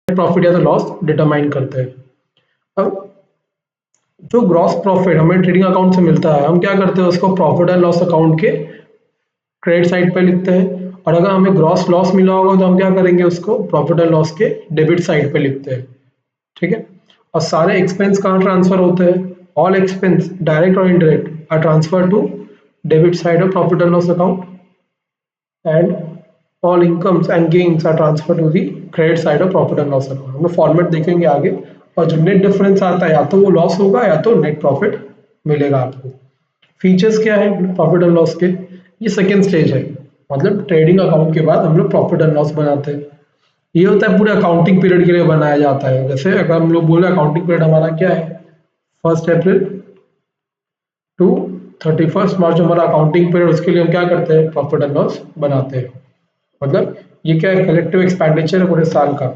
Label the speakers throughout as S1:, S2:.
S1: Profit या तो loss determine करते हैं। अब जो ग्रॉस प्रॉफिट हमें ट्रेडिंग अकाउंट से मिलता है, हम क्या करते हैं उसको प्रॉफिट एंड लॉस अकाउंट के क्रेडिट साइड पे लिखते हैं, और अगर हमें ग्रॉस लॉस मिला होगा तो हम क्या करेंगे उसको प्रॉफिट एंड लॉस के डेबिट साइड पे लिखते हैं। ठीक है। और सारे एक्सपेंस कहाँ ट्रांसफर होते हैं? ऑल एक्सपेंस डायरेक्ट और indirect are transfer to debit side of profit and loss account, and all incomes and gains are transferred to the credit side of profit and loss account। हम लोग format देखेंगे आगे। और जो net difference आता है या तो वो लॉस होगा या तो नेट प्रॉफिट मिलेगा आपको। फीचर्स क्या है प्रॉफिट एंड लॉस के? ये सेकेंड स्टेज है, मतलब ट्रेडिंग अकाउंट के बाद हम लोग प्रॉफिट एंड लॉस बनाते हैं। ये होता है पूरे अकाउंटिंग पीरियड के लिए बनाया जाता है। जैसे अगर हम लोग बोले अकाउंटिंग पीरियड हमारा क्या है, 1 अप्रैल टू 31 मार्च हमारा अकाउंटिंग पीरियड, उसके लिए हम क्या करते हैं प्रॉफिट एंड लॉस बनाते हैं। मतलब ये क्या है, कलेक्टिव एक्सपेंडिचर है पूरे साल का।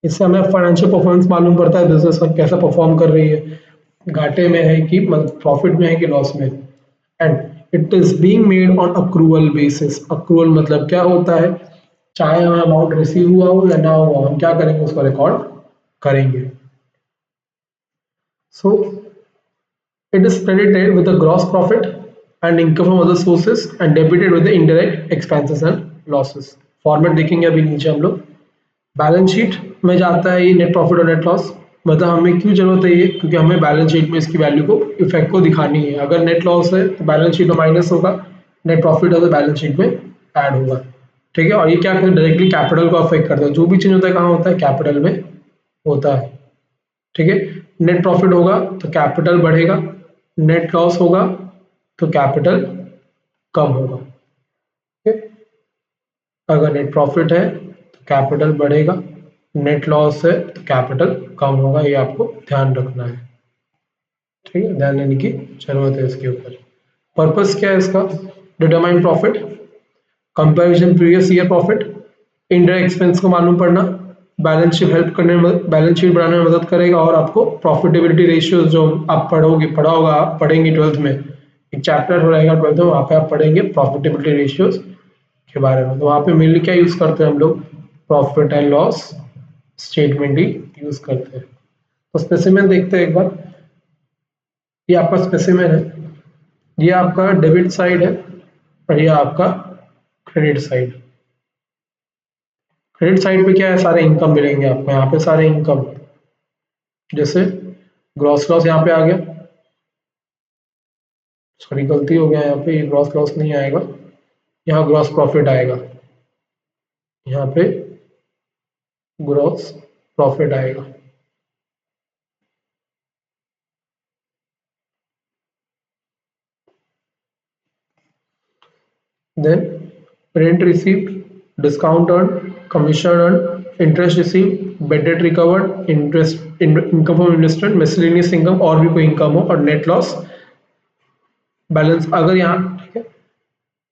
S1: इससे हमें फाइनेंशियल परफॉर्मेंस मालूम पड़ता है बिजनेस का कैसा परफॉर्म कर रही है, घाटे में है कि मतलब प्रॉफिट में है कि लॉस में। And it is being made on accrual basis. Accrual मतलब क्या होता है, चाहे हमें अमाउंट रिसीव हुआ हो या ना हुआ, हम क्या करेंगे उसको रिकॉर्ड करेंगे। So it is credited with the gross profit and income from other sources and debited with the indirect expenses and losses। Format देखेंगे अभी नीचे हम लोग। बैलेंस शीट में जाता है ये नेट प्रॉफिट और नेट लॉस। मतलब हमें क्यों जरूरत है ये, क्योंकि हमें बैलेंस शीट में इसकी वैल्यू को इफेक्ट को दिखानी है। अगर नेट लॉस है तो बैलेंस शीट में माइनस होगा, नेट प्रॉफिट है तो बैलेंस शीट में ऐड होगा। ठीक है। और ये क्या डायरेक्टली कैपिटल को अफेक्ट करता है। जो भी चेंज होता है कहाँ होता है, कैपिटल में होता है। ठीक है। नेट प्रॉफिट होगा तो कैपिटल बढ़ेगा, नेट लॉस होगा तो कैपिटल कम होगा। ठीक है। अगर नेट प्रॉफिट है तो कैपिटल बढ़ेगा, नेट लॉस है तो कैपिटल कम होगा। ये आपको ध्यान रखना है। ठीक है, ध्यान देने की जरूरत है इसके ऊपर। पर्पस क्या है इसका, determine profit, comparison previous year profit, indirect expense को मालूम पड़ना, बैलेंस शीट हेल्प करने में, बैलेंस शीट बनाने में मदद करेगा, और आपको प्रॉफिटेबिलिटी रेशियोज जो आप पढ़ा होगा, आप पढ़ेंगे 12th में, एक चैप्टर रहेगा 12th में, वहाँ पे आप पढ़ेंगे प्रॉफिटेबिलिटी रेशियोज के बारे में। तो वहाँ पे मेनली क्या यूज करते हैं हम लोग, profit and loss statement he use करते हैं। तो स्पेसिमेन देखते हैं एक बार। ये आपका स्पेसिमेन है, ये आपका डेबिट साइड है और ये आपका क्रेडिट साइड। क्रेडिट साइड पे क्या है, सारे इनकम मिलेंगे आपको। यहाँ पे सारे इनकम, जैसे ग्रॉस लॉस यहाँ पे आ गया, सॉरी गलती हो गया, यहाँ पे ये ग्रॉस लॉस नहीं आएगा, यहाँ ग्रॉस प्रॉफिट आएगा, यहाँ पे ग्रॉस प्रॉफिट आएगा। Then rent received, discount earn, commission earn, interest received, bad debt recovered, interest income from investment, miscellaneous income और भी कोई इनकम हो, और नेट लॉस बैलेंस। अगर यहाँ ठीक है,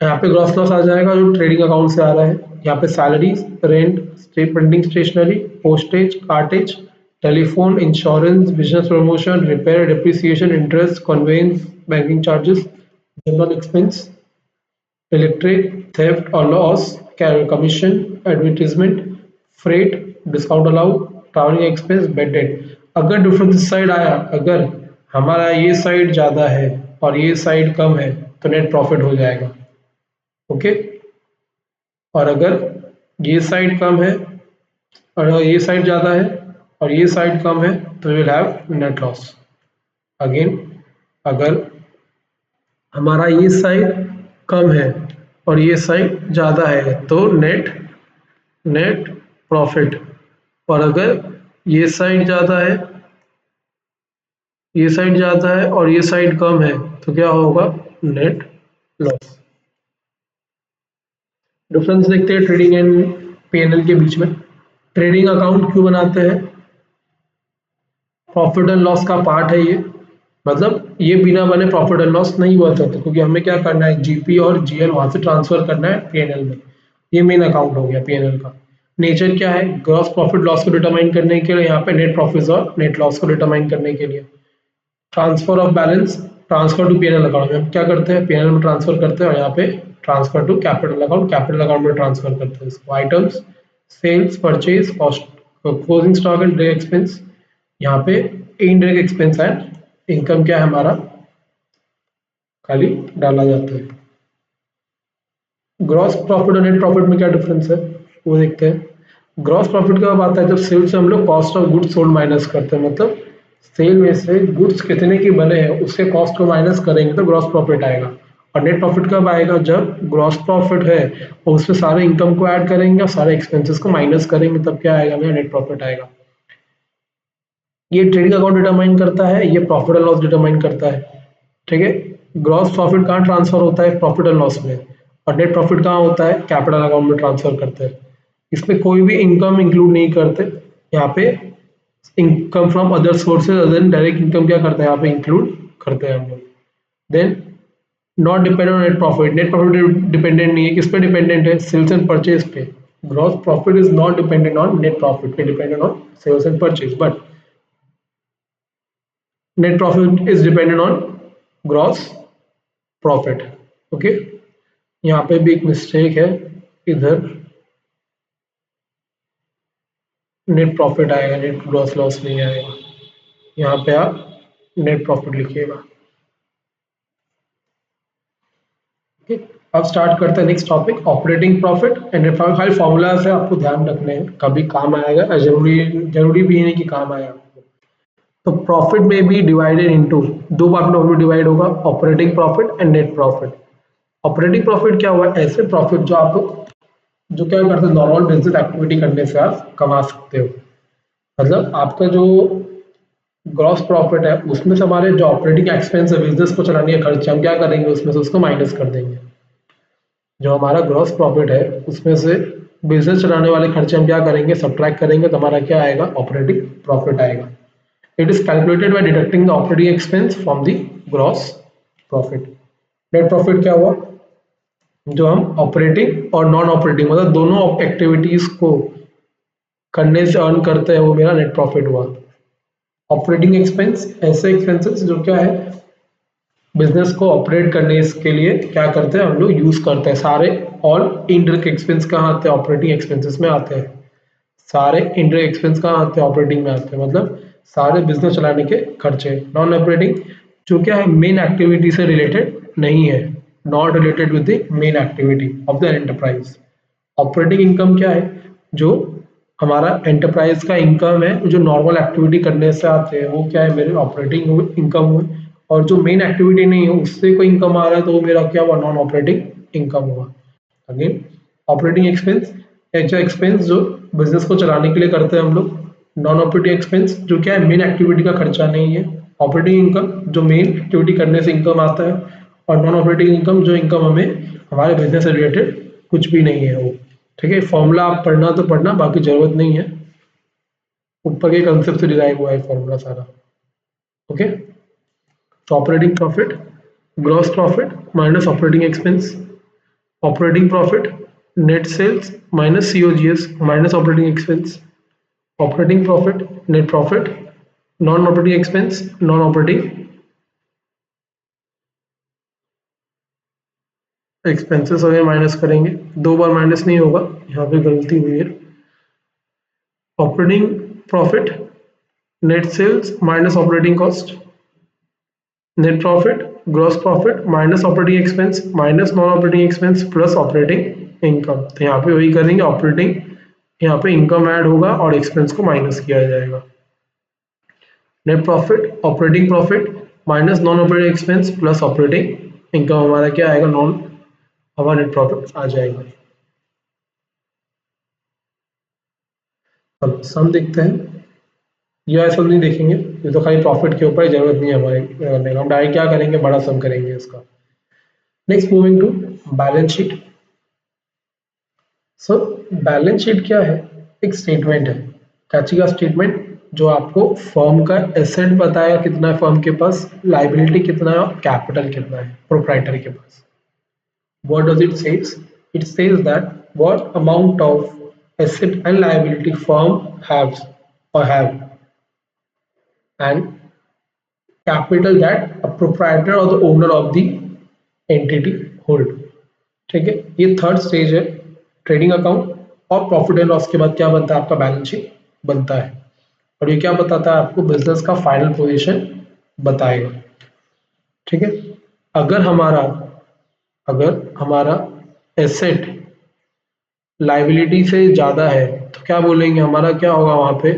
S1: यहाँ पे ग्रॉस लॉस आ जाएगा जो ट्रेडिंग अकाउंट से आ रहा है। यहाँ पे salaries, rent, printing stationery, postage, cartage, telephone, insurance, business promotion, repair, depreciation, interest, conveyance, banking charges, general expense, electric, theft और loss, commission, advertisement, freight, discount allowed, travelling expense, bad debt. अगर difference इस side आया, अगर हमारा ये side ज़्यादा है और ये साइड कम है तो नेट प्रॉफिट हो जाएगा। ओके। और अगर ये साइड कम है और ये साइड ज़्यादा है और ये साइड कम है तो will have net loss. Again अगर हमारा ये साइड कम है और ये साइड ज़्यादा है तो नेट प्रॉफिट। और अगर ये साइड ज़्यादा है, ये साइड ज़्यादा है और ये साइड कम है तो क्या होगा, नेट लॉस। डिफरेंस देखते हैं ट्रेडिंग एंड पीएनएल के बीच में। ट्रेडिंग अकाउंट क्यों बनाते हैं, प्रॉफिट एंड लॉस का पार्ट है ये। मतलब ये बिना बने प्रॉफिट एंड लॉस नहीं हुआ सकता, क्योंकि हमें क्या करना है, जीपी और जीएल वहां से ट्रांसफर करना है पीएनएल में। ये मेन अकाउंट हो गया पीएनएल का। नेचर क्या है, ग्रॉस प्रॉफिट लॉस को डिटरमाइन करने के लिए, यहाँ पे नेट प्रॉफिट और नेट लॉस को डिटरमाइन करने के लिए। Transfer of balance, transfer to PNL account में हम क्या करते हैं, पीएनएल में ट्रांसफर करते हैं, और यहाँ पे transfer to capital account, capital account में ट्रांसफर करते हैं इसको। Items, sales, purchase, cost, closing stock and direct expense, यहाँ पे इनडायरेक्ट एक्सपेंस एंड इनकम क्या है हमारा खाली डाला जाता है। ग्रॉस प्रॉफिट और नेट प्रॉफिट में क्या डिफरेंस है वो देखते हैं। ग्रॉस प्रॉफिट का बात है जब सेल से हम लोग cost of goods sold minus करते हैं, मतलब सेल में से गुड्स कितने की बने हैं उसके कॉस्ट को माइनस करेंगे तो ग्रॉस प्रॉफिट आएगा। और नेट प्रॉफिट कब आएगा, जब ग्रॉस प्रॉफिट है और उसमें सारे इनकम को ऐड करेंगे और सारे एक्सपेंसेस को माइनस करेंगे, तब क्या आएगा मेरा नेट प्रॉफिट आएगा। ये ट्रेडिंग अकाउंट डिटरमाइन करता है, ये प्रॉफिट एंड लॉस डिटरमाइन करता है। ठीक है, ग्रॉस प्रॉफिट कहाँ ट्रांसफर होता है, प्रॉफिट एंड लॉस में, और नेट प्रॉफिट कहाँ होता है, कैपिटल अकाउंट में ट्रांसफर करते हैं। इसमें कोई भी इनकम इंक्लूड नहीं करते, यहाँ पे income from other sources other than direct income क्या करते हैं यहाँ पे इंक्लूड करते हैं हम लोग। Then not dependent on net profit, net profit dependent नहीं है, किस पे डिपेंडेंट है, सेल्स एंड परचेज पे। Gross profit is not dependent on net profit, पे dependent on sales and purchase, but net profit is dependent on gross profit। Okay, यहाँ पे भी एक मिस्टेक है, इधर नेट प्रॉफिट आएगा, नेट ग्रॉस लॉस नहीं आएगा, यहाँ पे आप नेट प्रॉफिट लिखिएगा। ओके, अब स्टार्ट करते हैं next topic, operating profit and net profit. खाली फॉर्मूलाज है, आपको ध्यान रखने हैं, कभी काम आएगा, जरूरी भी नहीं कि काम आए आपको। तो प्रॉफिट में भी डिवाइडेड इनटू दो पार्ट में प्रॉफिट डिवाइड होगा, operating profit and net profit. Operating profit क्या हुआ, ऐसे प्रॉफिट जो आप जो क्या करते हैं नॉर्मल बिजनेस एक्टिविटी करने से आप कमा सकते हो। मतलब आपका जो ग्रॉस प्रॉफिट है उसमें से हमारे जो ऑपरेटिंग एक्सपेंस है बिजनेस को चलाने का खर्च हम क्या करेंगे उसमें से उसको माइनस कर देंगे। जो हमारा ग्रॉस प्रॉफिट है उसमें से बिजनेस चलाने वाले खर्चे हम क्या करेंगे सब्ट्रैक्ट करेंगे, तो हमारा क्या आएगा ऑपरेटिंग प्रॉफिट आएगा। It is calculated by deducting the operating expense from the gross profit. Net profit क्या हुआ, जो हम ऑपरेटिंग और नॉन ऑपरेटिंग मतलब दोनों एक्टिविटीज को करने से अर्न करते हैं वो मेरा नेट प्रॉफिट हुआ। ऑपरेटिंग एक्सपेंस ऐसे एक्सपेंसेस जो क्या है बिजनेस को ऑपरेट करने के लिए क्या करते हैं हम लोग यूज करते हैं। सारे ऑल इनडायरेक्ट एक्सपेंस कहाँ आते हैं, ऑपरेटिंग एक्सपेंसेस में आते हैं। सारे इनडायरेक्ट एक्सपेंस कहाँ आते हैं, ऑपरेटिंग में आते हैं, मतलब सारे बिजनेस चलाने के खर्चे। नॉन ऑपरेटिंग जो क्या है मेन एक्टिविटी से रिलेटेड नहीं है, not related with the main activity of the enterprise. Operating income क्या है, जो हमारा एंटरप्राइज का इनकम है जो नॉर्मल एक्टिविटी करने से आते हैं वो क्या है मेरे ऑपरेटिंग इनकम हुए। और जो मेन एक्टिविटी नहीं है उससे कोई इनकम आ रहा है तो वो मेरा क्या हुआ नॉन ऑपरेटिंग इनकम हुआ। अगेन ऑपरेटिंग एक्सपेंस ऐसा एक्सपेंस जो बिजनेस को चलाने के लिए करते हैं हम लोग। नॉन ऑपरेटिंग एक्सपेंस जो क्या है मेन एक्टिविटी का खर्चा नहीं है। ऑपरेटिंग इनकम जो मेन एक्टिविटी करने से इनकम आता है, और नॉन ऑपरेटिंग इनकम जो इनकम हमें हमारे बिजनेस से रिलेटेड कुछ भी नहीं है वो। ठीक है, फॉर्मूला आप पढ़ना तो पढ़ना, बाकी जरूरत नहीं है, ऊपर के कंसेप्ट से डिराइव हुआ है फॉर्मूला सारा। ओके, तो operating profit gross profit minus operating expense, operating profit net sales minus COGS minus operating expense, operating profit net profit non operating expense non operating expenses वगैरह माइनस करेंगे। दो बार minus नहीं होगा, यहाँ पे गलती हुई है। Operating profit net sales minus operating cost, net profit gross profit minus operating expense minus non operating expense plus operating income. तो यहाँ पे वही करेंगे, ऑपरेटिंग यहाँ पे इनकम ऐड होगा और एक्सपेंस को माइनस किया जाएगा। Net profit operating profit minus non operating expense plus operating income, हमारा क्या आएगा नॉन हमारा नेट प्रॉफिट आ जाएगा। अब सम देखते हैं, ये सम नहीं देखेंगे, ये तो खाली प्रॉफिट के ऊपर जरूरत नहीं है हमारे करने का, हम डायरेक्ट क्या करेंगे बड़ा सम करेंगे इसका। Next moving to balance sheet. So balance sheet क्या है, एक स्टेटमेंट है, कैची का स्टेटमेंट जो आपको फर्म का एसेट बताएगा कितना है फर्म के पास, लाइबिलिटी कितना है और कैपिटल कितना है प्रोप्राइटर के पास। What does it says? It says that what amount of asset and liability firm has or have, and capital that a proprietor or the owner of the entity hold। ठीक है, ये third stage है trading account, और profit and loss के बाद क्या बनता है आपका बैलेंस शीट। बनता है। और ये क्या बताता है आपको, बिजनेस का फाइनल पोजीशन बताएगा। ठीक है। अगर हमारा अगर हमारा एसेट लाइबिलिटी से ज्यादा है तो क्या बोलेंगे, हमारा क्या होगा वहां पे,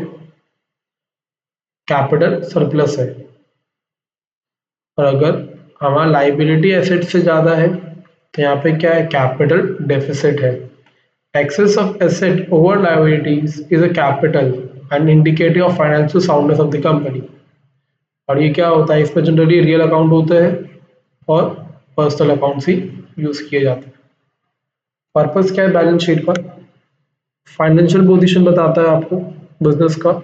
S1: कैपिटल सरप्लस है। और अगर हमारा लाइबिलिटी एसेट से ज्यादा है तो यहाँ पे क्या है, कैपिटल डेफिसिट है। Excess of asset over liabilities is a capital and indicator of financial soundness of the company। और ये क्या होता है, इसमें जनरली रियल अकाउंट होते हैं और पर्सनल अकाउंट्स ही यूज किए जाते हैं। पर्पस क्या है बैलेंस शीट का, फाइनेंशियल पोजीशन बताता है आपको बिजनेस का।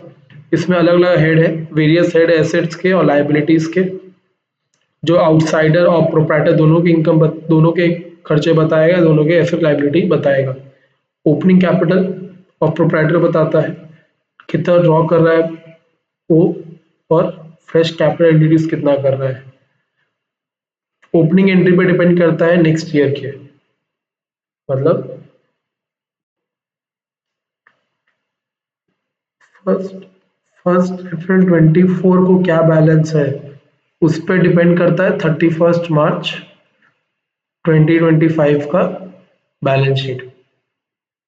S1: इसमें अलग अलग हेड है, वेरियस हेड एसेट्स के और लाइबिलिटीज के, जो आउटसाइडर और प्रोप्राइटर दोनों की इनकम दोनों के खर्चे बताएगा, दोनों के एसेट लाइबिलिटी बताएगा। ओपनिंग कैपिटल और प्रोप्राइटर बताता है कितना ड्रॉ कर रहा है वो, और फ्रेश कैपिटल इंट्रोड्यूस कितना कर रहा है। ओपनिंग एंट्री पे डिपेंड करता है नेक्स्ट ईयर के, मतलब फर्स्ट फर्स्ट अप्रैल 24 को क्या बैलेंस है, उस पर डिपेंड करता है 31 मार्च 2025 का बैलेंस शीट।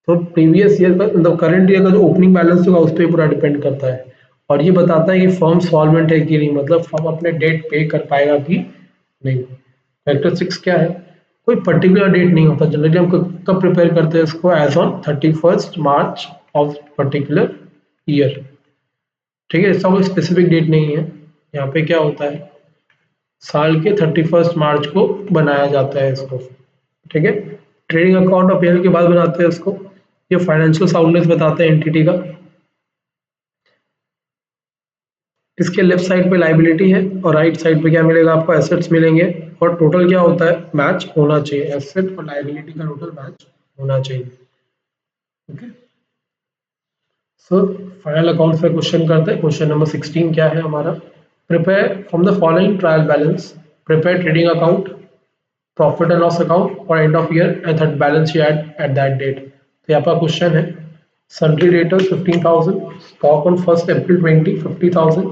S1: तो प्रीवियस ईयर का मतलब करंट ईयर का जो ओपनिंग बैलेंस होगा उस पर पूरा डिपेंड करता है। और ये बताता है कि फर्म सॉल्वेंट है कि नहीं, मतलब फर्म अपने डेट पे कर पाएगा कि नहीं। कैरेक्टरिस्टिक्स क्या है, कोई पर्टिकुलर डेट नहीं होता, जनरली हम कब प्रिपेयर करते हैं इसको, as on 31 March of particular year. ठीक है, इसका कोई स्पेसिफिक डेट नहीं है। यहाँ पे क्या होता है, साल के 31 मार्च को बनाया जाता है इसको। ठीक है। ट्रेडिंग अकाउंट और पीएल के बाद बनाते हैं इसको। ये फाइनेंशियल साउंडनेस बताते हैं एंटिटी का। इसके लेफ्ट साइड पे लाइबिलिटी है और राइट साइड पे क्या मिलेगा आपको, एसेट्स मिलेंगे। और टोटल क्या होता है, मैच होना चाहिए, एसेट और लाइबिलिटी का टोटल मैच होना चाहिए। ओके, सो फाइनल अकाउंट पे क्वेश्चन करते हैं। क्वेश्चन नंबर 16 क्या है हमारा, prepare from the following trial balance, prepare trading account, profit and loss account और end of year and that balance sheet at that date. तो यहाँ पर क्वेश्चन है, sundry debtors 15,000, stock on 1 April 20 50,000,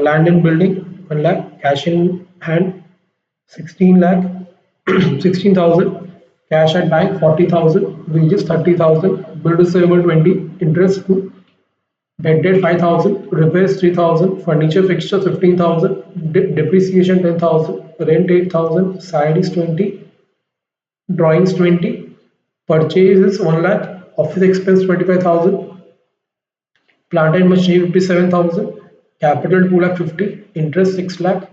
S1: land in building 1 lakh, cash in hand 16 lakh 16,000, cash at bank 40,000, wages 30,000, bill receivable 20, interest 2, debt date 5,000, repairs 3,000, furniture fixture 15,000, depreciation 10,000, rent 8,000, salaries 20, drawings 20, purchases 1 lakh, office expense 25,000, plant and machinery 57,000, capital 2 lakh 50, interest 6 lakh,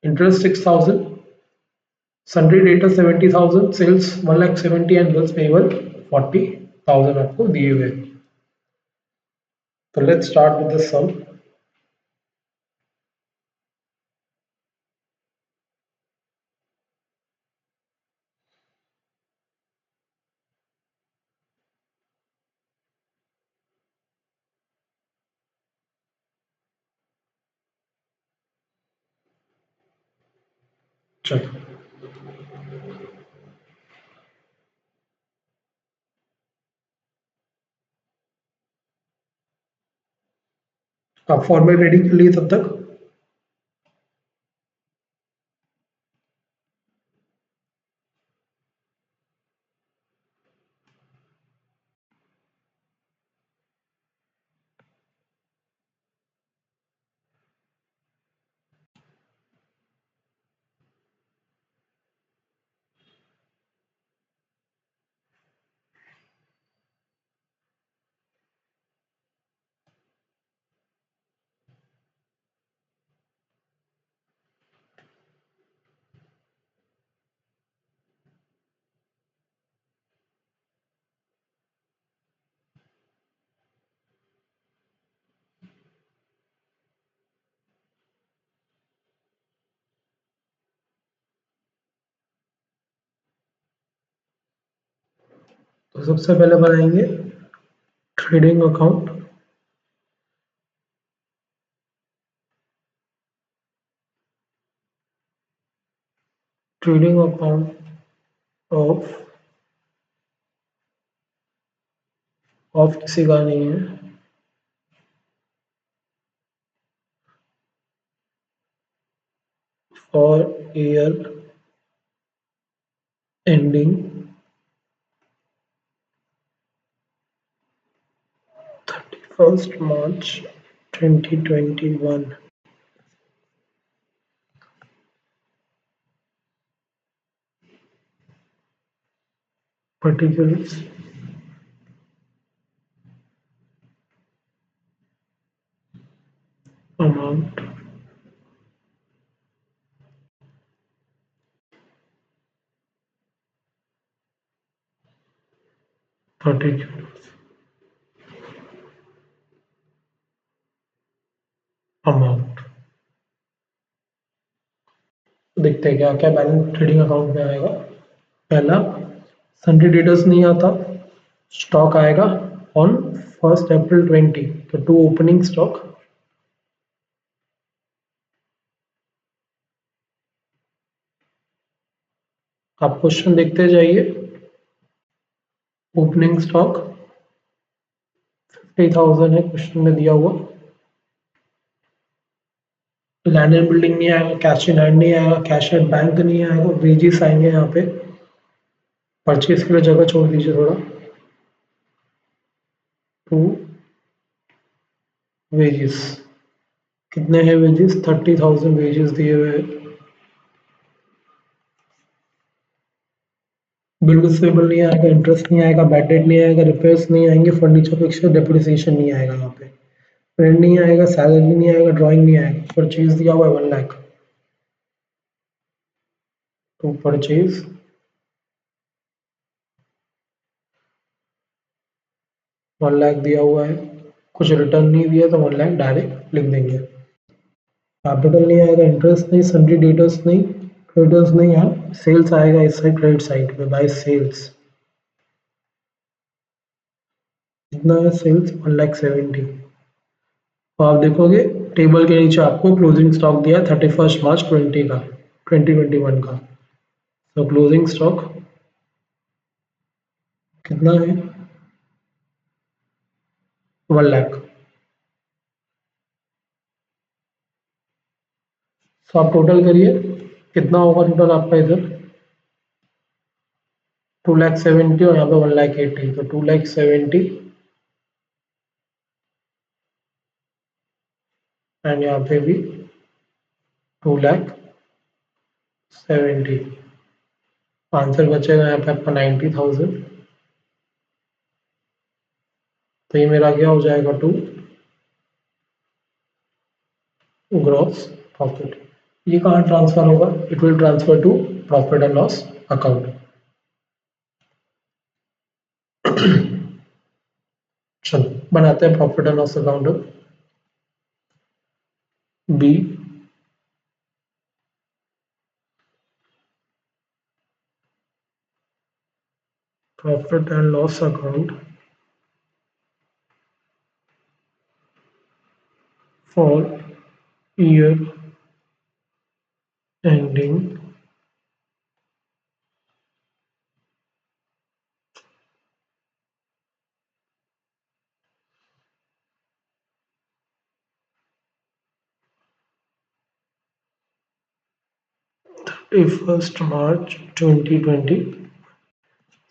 S1: interest 6,000, sundry debtor 70,000, sales 1,70,000 and bills payable 40,000 आपको दिए हुए। तो let's start with the sum. चलो, आप format ready कर लिए तब तक। तो सबसे पहले बनाएंगे trading account. Trading account of of किसी का नहीं है। For year ending 31st March 2021, particulars, amount, particulars, amount। देखते हैं क्या क्या बैलेंस ट्रेडिंग अकाउंट में आएगा। पहला, सन्डे डेटर्स नहीं आता, स्टॉक आएगा ऑन 1 April 2020, तो टू ओपनिंग स्टॉक। आप क्वेश्चन देखते जाइए। ओपनिंग स्टॉक 50,000 है क्वेश्चन में दिया हुआ। लैंड एंड बिल्डिंग नहीं आएगा, कैश इन लैंड नहीं आएगा, कैश एट बैंक नहीं आएगा, वेजेस आएंगे यहाँ पे। परचेज के लिए जगह छोड़ दीजिए थोड़ा। टू वेजेस, कितने हैं वेजेस? 30,000 वेजेस दिए हुए हैं। बिल रिसीवेबल नहीं आएगा, इंटरेस्ट नहीं आएगा, बैड डेट नहीं आएगा, रिपेयर्स नहीं आएंगे, फर्नीचर फिक्सचर डेप्रिसिएशन नहीं आएगा यहाँ पे, रेंट नहीं आएगा, सैलरी नहीं आएगा, ड्राइंग नहीं आएगा। परचेज दिया हुआ है 1 लाख, तो परचेज 1 लाख दिया हुआ है। कुछ रिटर्न नहीं दिया तो 1 लाख डायरेक्ट लिख देंगे। कैपिटल नहीं आएगा, इंटरेस्ट नहीं, सन्ड्री डेटर्स नहीं, क्रेडिटर्स नहीं है। सेल्स आएगा इस साइड, क्रेडिट साइड पे बाय सेल्स। कितना है सेल्स? 1,70,000। तो आप देखोगे टेबल के नीचे आपको क्लोजिंग स्टॉक दिया है 31 मार्च 20 का, 2021 का। तो क्लोजिंग स्टॉक कितना है? 1 लाख। तो आप टोटल करिए, कितना होगा टोटल आपका इधर? 2,70,000 और यहाँ पे 1,80,000, तो 2,70,000 एंड यहाँ पे भी 2,70,000। आंसर बचेगा यहाँ पे आपका 90,000। तो ये मेरा क्या हो जाएगा? To gross profit. ये कहाँ ट्रांसफर होगा? It will transfer to profit and loss account. चलो बनाते हैं profit and loss account. By profit and loss account for year ending 31 March 2020।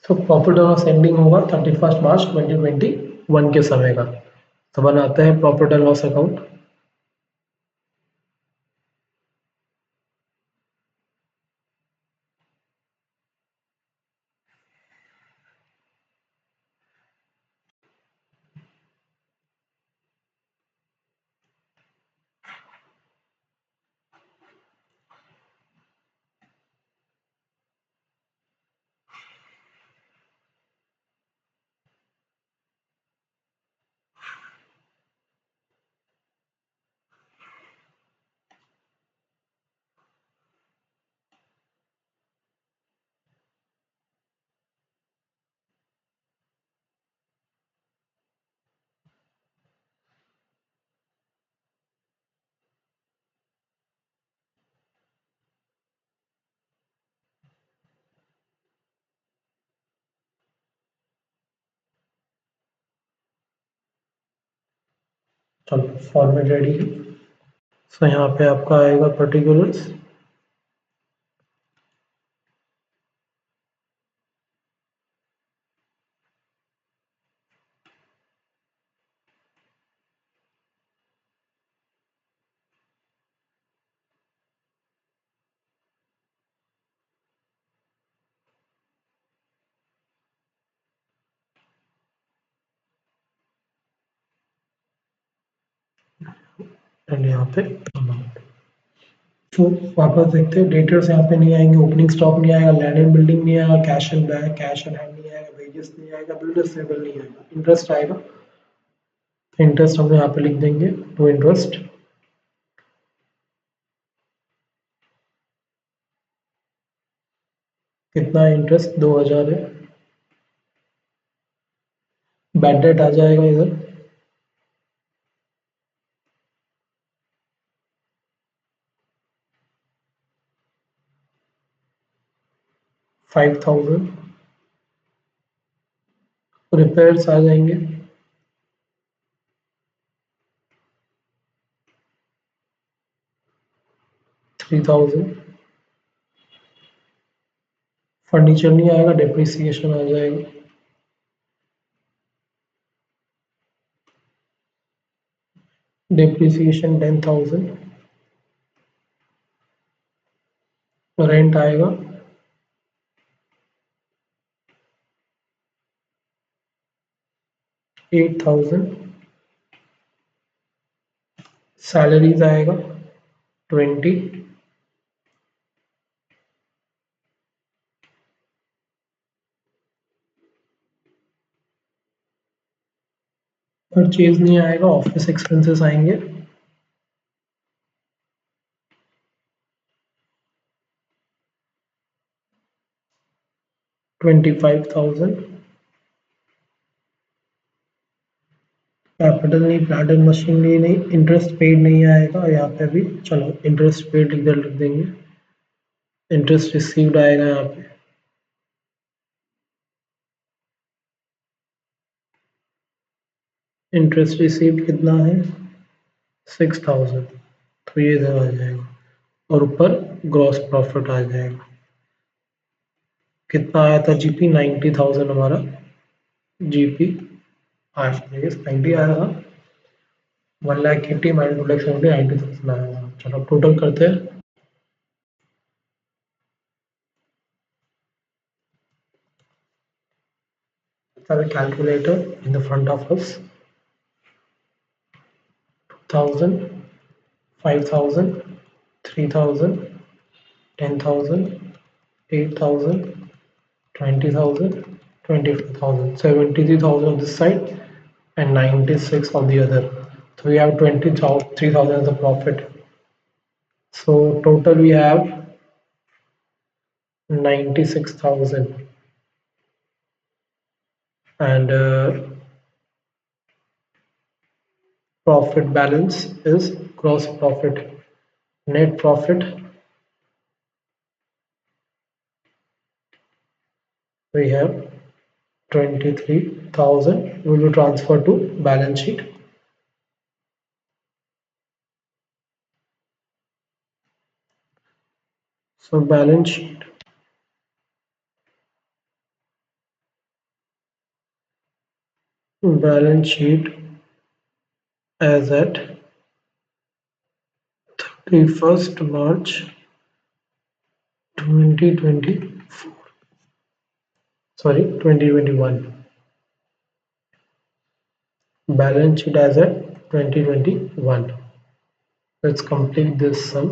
S1: तो प्रॉफिट एंड लॉस एंडिंग होगा 31 March 2021 के समय का। तो बनाते हैं प्रॉफिट एंड लॉस अकाउंट। चलो फॉर्मेट रेडी है। सो यहाँ पे आपका आएगा पर्टिकुलर्स, एंड यहाँ पे अमाउंट। तो वापस देखते हैं, डेटर्स यहाँ पे नहीं आएंगे, ओपनिंग स्टॉक नहीं आएगा, लैंड एंड बिल्डिंग नहीं आएगा, cash and bank, cash and hand नहीं आएगा, वेजेस नहीं आएगा, बिल रिसीवेबल नहीं आएगा, इंटरेस्ट आएगा। इंटरेस्ट हम यहाँ पे लिख देंगे टू इंटरेस्ट। कितना इंटरेस्ट? 2000 है। बैड डेट आ जाएगा इधर, 5000। रिपेयर्स आ जाएंगे 3000। फर्नीचर नहीं आएगा, डिप्रिसिएशन आ जाएगा। डिप्रिसिएशन 10,000। रेंट आएगा 8,000। सैलरीज आएगा 20। परचेज नहीं आएगा, ऑफिस एक्सपेंसेस आएंगे 25,000। कैपिटल नहीं, प्लांट एंड मशीनरी नहीं, इंटरेस्ट पेड नहीं आएगा यहाँ पे भी। चलो इंटरेस्ट पेड इधर लिख देंगे। इंटरेस्ट रिसीव्ड आएगा यहाँ पे, इंटरेस्ट रिसीव्ड कितना है? 6,000। तो ये इधर आ जाएगा और ऊपर ग्रॉस प्रॉफिट आ जाएगा। कितना आया था जीपी? 90,000 हमारा जीपी आया था, 90 आया था। 1,80,000 माइनस 2,70,000, 90,000 आया था। चलो टोटल करते हैं। Have a calculator in the front of us. 1,000, 5,000, 3,000, 10,000, 8,000, 20,000, 25,000. 73,000 on this side and 96 on the other. So we have 23,000 as a profit. So total we have 96,000, and profit balance is gross profit. Net profit we have 23,000 will be transferred to balance sheet. So balance sheet as at 31st March 2024. Sorry, 2021. Balance sheet as at 2021. Let's complete this sum.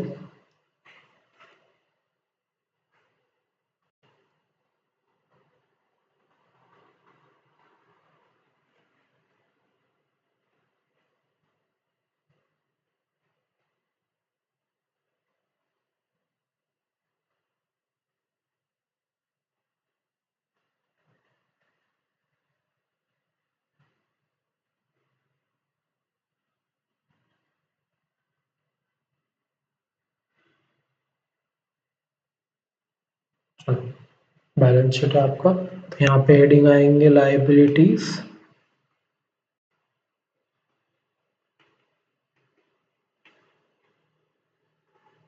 S1: Balance sheet है आपका, तो यहाँ पे heading आएंगे liabilities,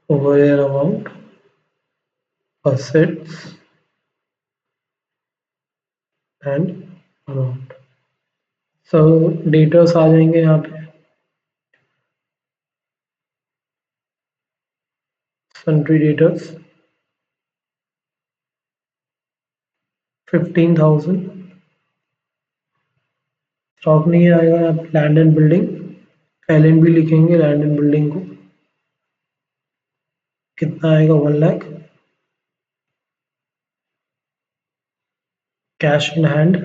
S1: over here amount, assets and amount. So debtors आ जाएंगे यहाँ पे, sundry डेटर्स 15,000, स्टॉक नहीं आएगा यहाँ पे, लैंड एंड बिल्डिंग LNB लिखेंगे, लैंड एंड बिल्डिंग को कितना आएगा 1 lakh, cash in hand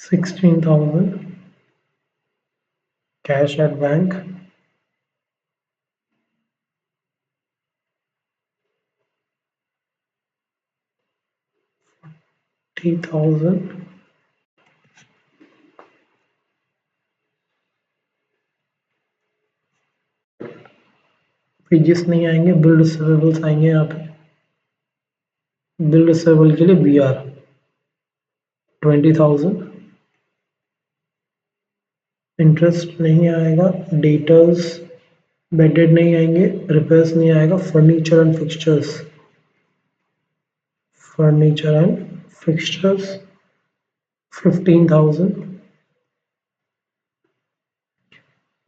S1: 16,000, cash at bank 30,000, PGS नहीं आएंगे, बिल रिसीवेबल्स आएंगे यहाँ पे, बिल रिसीवेबल के लिए BR 20,000, इंटरेस्ट नहीं आएगा, डेटर्स बेडेड नहीं आएंगे, रिपेयर्स नहीं आएगा, फर्नीचर एंड फिक्सचर्स 15,000,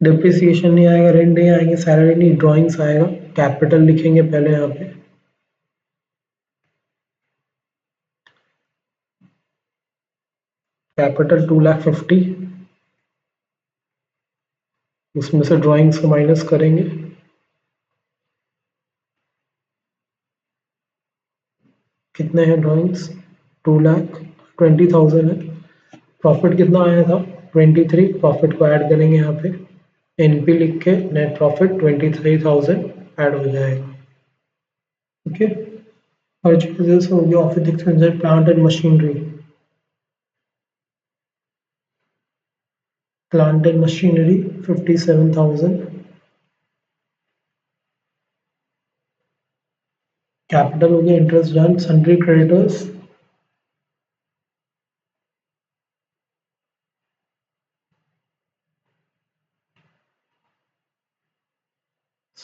S1: डिप्रिसिएशन नहीं आएगा, रेंट नहीं आएंगे, सैलरी नहीं, ड्राइंग्स आएगा, कैपिटल लिखेंगे पहले यहाँ पे, कैपिटल 2,50,000, उसमें से ड्राइंग्स को माइनस करेंगे, कितने हैं ड्राइंग्स 2,20,000 है, प्रॉफिट कितना आया था 23, प्रॉफिट को ऐड करेंगे यहाँ पे, एनपी लिख के नेट प्रॉफिट 23,000 ऐड हो जाएगा। ओके, परचेजेस हो गया, office expenses, plant and machinery, plant and machinery 57,000, capital हो गया, interest done, sundry creditors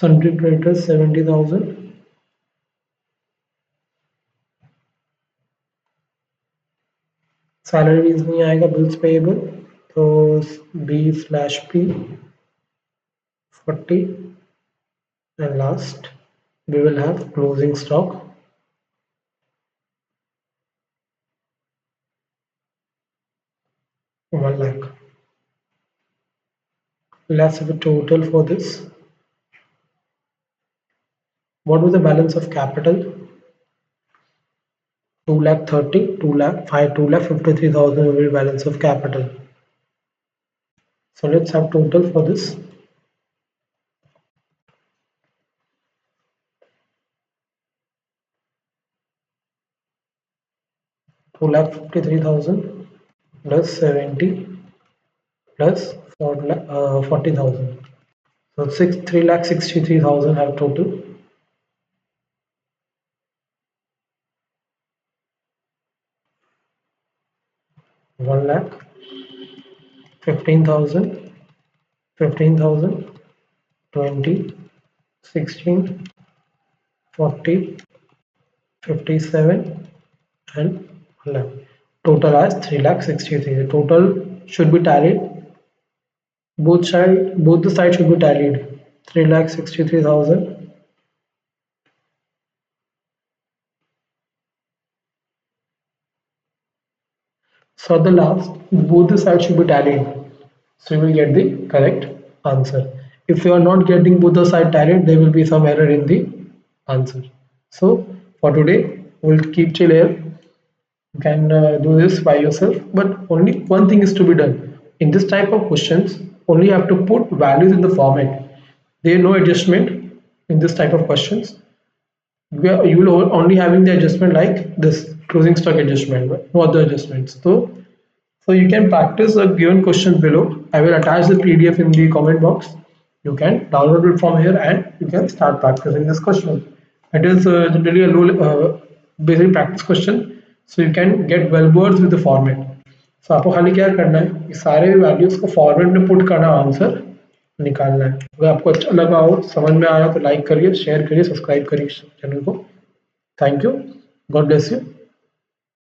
S1: sundry creditors 70,000, salaries नहीं आएगा, बिल्स पेएबल तो B/P 40, and last we will have closing stock 1 lakh. Let's have a total for this. What was the balance of capital? 2,30,000, 2,53,000 will be balance of capital. So let's have total for this. 2,53,000 plus 70 plus 40,000. So 3,63,000 have total. 1 lakh, 15,000, 15,000, 20, 16, 40, 57 and 1 lakh. Total as 3,63,000. The total should be tallied. Both the sides should be tallied. 3,63,000. So the last, both the sides should be tallied. So you will get the correct answer. If you are not getting both the sides tallied, there will be some error in the answer. So for today, we'll keep chill here. You can do this by yourself, but only one thing is to be done. In this type of questions, only you have to put values in the format. There is no adjustment in this type of questions. You will only having the adjustment like this closing stock adjustment, no other adjustments. So you can practice the given questions below. I will attach the PDF in the comment box. You can download it from here and you can start practicing this question. It is generally a low basic practice question, so you can get well words with the format. So आपको खाली क्या करना है, ये सारे values को format में put करना, आंसर निकालना है। अगर आपको अच्छा लगा हो, समझ में आया तो लाइक करिए, शेयर करिए, सब्सक्राइब करिए चैनल को। Thank you, God bless you.